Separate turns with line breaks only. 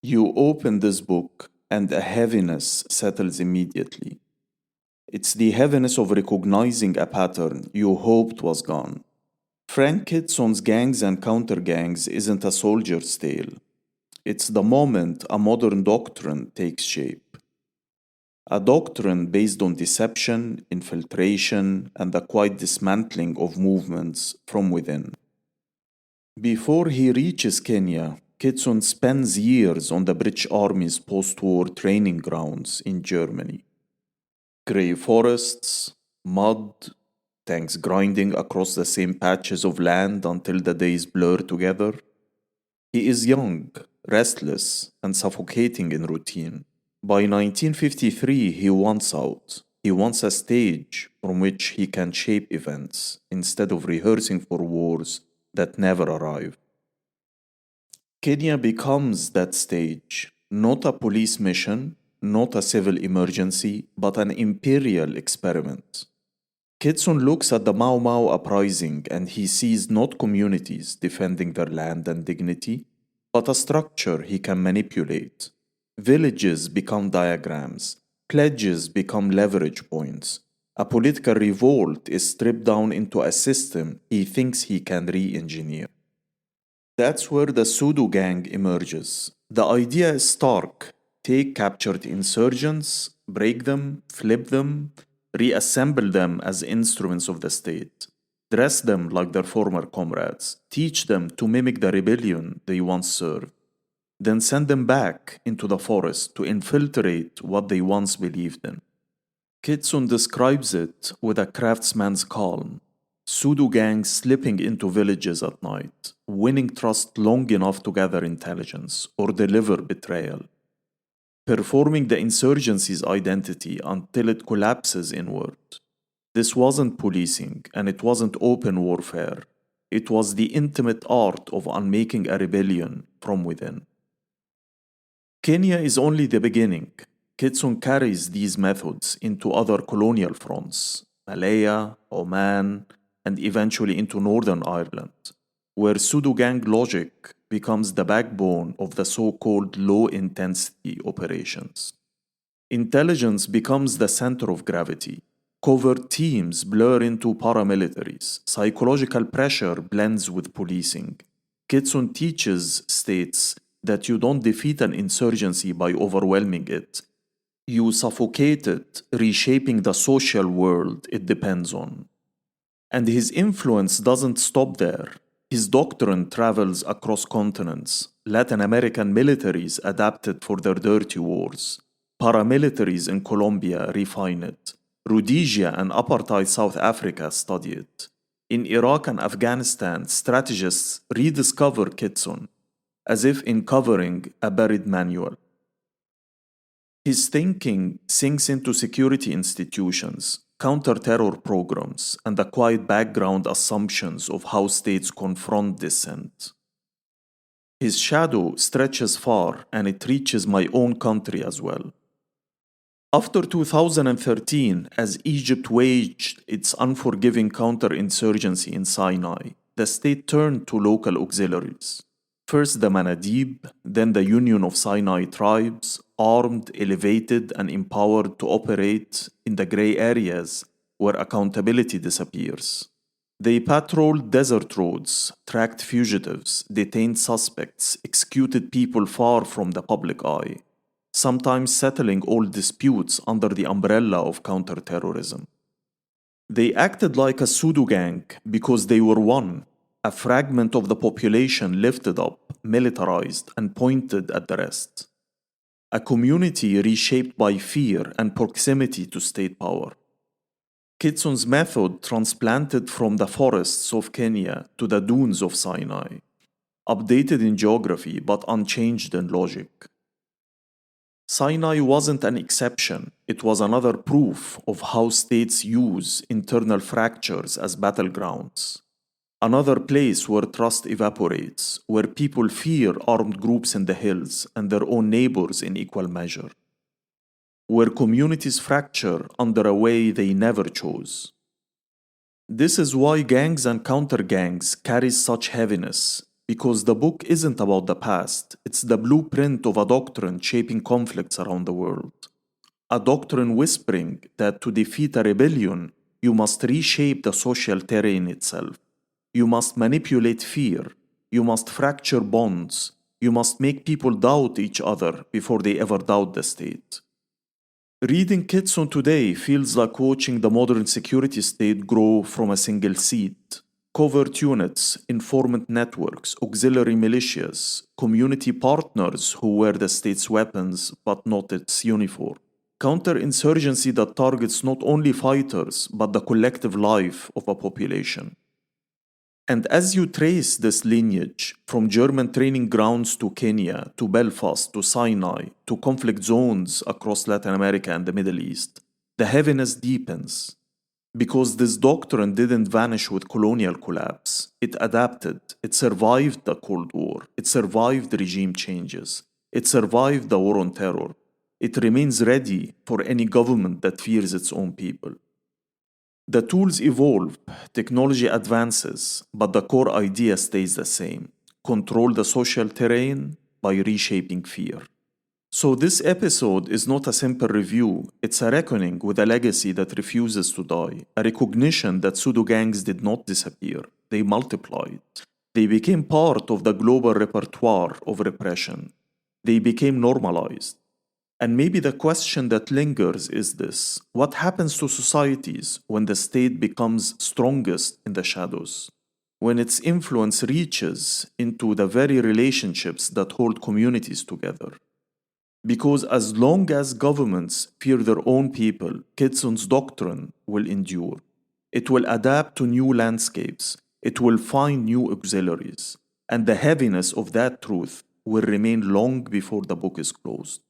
You open this book, and a heaviness settles immediately. It's the heaviness of recognizing a pattern you hoped was gone. Frank Kitson's Gangs and Counter-Gangs isn't a soldier's tale. It's the moment a modern doctrine takes shape. A doctrine based on deception, infiltration, and the quiet dismantling of movements from within. Before he reaches Kenya, Kitson spends years on the British Army's post-war training grounds in Germany. Grey forests, mud, tanks grinding across the same patches of land until the days blur together. He is young, restless, and suffocating in routine. By 1953, he wants out. He wants a stage from which he can shape events instead of rehearsing for wars that never arrive. Kenya becomes that stage, not a police mission, not a civil emergency, but an imperial experiment. Kitson looks at the Mau Mau uprising and he sees not communities defending their land and dignity, but a structure he can manipulate. Villages become diagrams, pledges become leverage points. A political revolt is stripped down into a system he thinks he can re-engineer. That's where the pseudo-gang emerges. The idea is stark. Take captured insurgents, break them, flip them, reassemble them as instruments of the state, dress them like their former comrades, teach them to mimic the rebellion they once served, then send them back into the forest to infiltrate what they once believed in. Kitson describes it with a craftsman's calm. Pseudo-gangs slipping into villages at night, winning trust long enough to gather intelligence or deliver betrayal. Performing the insurgency's identity until it collapses inward. This wasn't policing and it wasn't open warfare. It was the intimate art of unmaking a rebellion from within. Kenya is only the beginning. Kitson carries these methods into other colonial fronts, Malaya, Oman, and eventually into Northern Ireland, where pseudo-gang logic becomes the backbone of the so-called low-intensity operations. Intelligence becomes the center of gravity. Covert teams blur into paramilitaries. Psychological pressure blends with policing. Kitson teaches states that you don't defeat an insurgency by overwhelming it. You suffocate it, reshaping the social world it depends on. And his influence doesn't stop there. His doctrine travels across continents. Latin American militaries adapt it for their dirty wars. Paramilitaries in Colombia refine it. Rhodesia and apartheid South Africa study it. In Iraq and Afghanistan, strategists rediscover Kitson, as if uncovering a buried manual. His thinking sinks into security institutions, counter-terror programs, and the quiet background assumptions of how states confront dissent. His shadow stretches far and it reaches my own country as well. After 2013, as Egypt waged its unforgiving counterinsurgency in Sinai, the state turned to local auxiliaries. First the Manadib, then the Union of Sinai tribes, armed, elevated, and empowered to operate in the gray areas where accountability disappears. They patrolled desert roads, tracked fugitives, detained suspects, executed people far from the public eye, sometimes settling all disputes under the umbrella of counterterrorism. They acted like a pseudo-gang because they were one, a fragment of the population lifted up, militarized, and pointed at the rest. A community reshaped by fear and proximity to state power. Kitson's method transplanted from the forests of Kenya to the dunes of Sinai, updated in geography but unchanged in logic. Sinai wasn't an exception, it was another proof of how states use internal fractures as battlegrounds. Another place where trust evaporates, where people fear armed groups in the hills and their own neighbors in equal measure. Where communities fracture under a way they never chose. This is why gangs and counter-gangs carry such heaviness. because the book isn't about the past, it's the blueprint of a doctrine shaping conflicts around the world. A doctrine whispering that to defeat a rebellion, you must reshape the social terrain itself. You must manipulate fear. You must fracture bonds. You must make people doubt each other before they ever doubt the state. Reading Kitson today feels like watching the modern security state grow from a single seed. Covert units, informant networks, auxiliary militias, community partners who wear the state's weapons but not its uniform. Counterinsurgency that targets not only fighters but the collective life of a population. And as you trace this lineage from German training grounds to Kenya, to Belfast, to Sinai, to conflict zones across Latin America and the Middle East, the heaviness deepens. Because this doctrine didn't vanish with colonial collapse. It adapted. It survived the Cold War. It survived regime changes. It survived the war on terror. It remains ready for any government that fears its own people. The tools evolve, technology advances, but the core idea stays the same. Control the social terrain by reshaping fear. So this episode is not a simple review, it's a reckoning with a legacy that refuses to die, a recognition that pseudo-gangs did not disappear, they multiplied. They became part of the global repertoire of repression. They became normalized. And maybe the question that lingers is this: what happens to societies when the state becomes strongest in the shadows? When its influence reaches into the very relationships that hold communities together? Because as long as governments fear their own people, Kitson's doctrine will endure. It will adapt to new landscapes. It will find new auxiliaries. And the heaviness of that truth will remain long before the book is closed.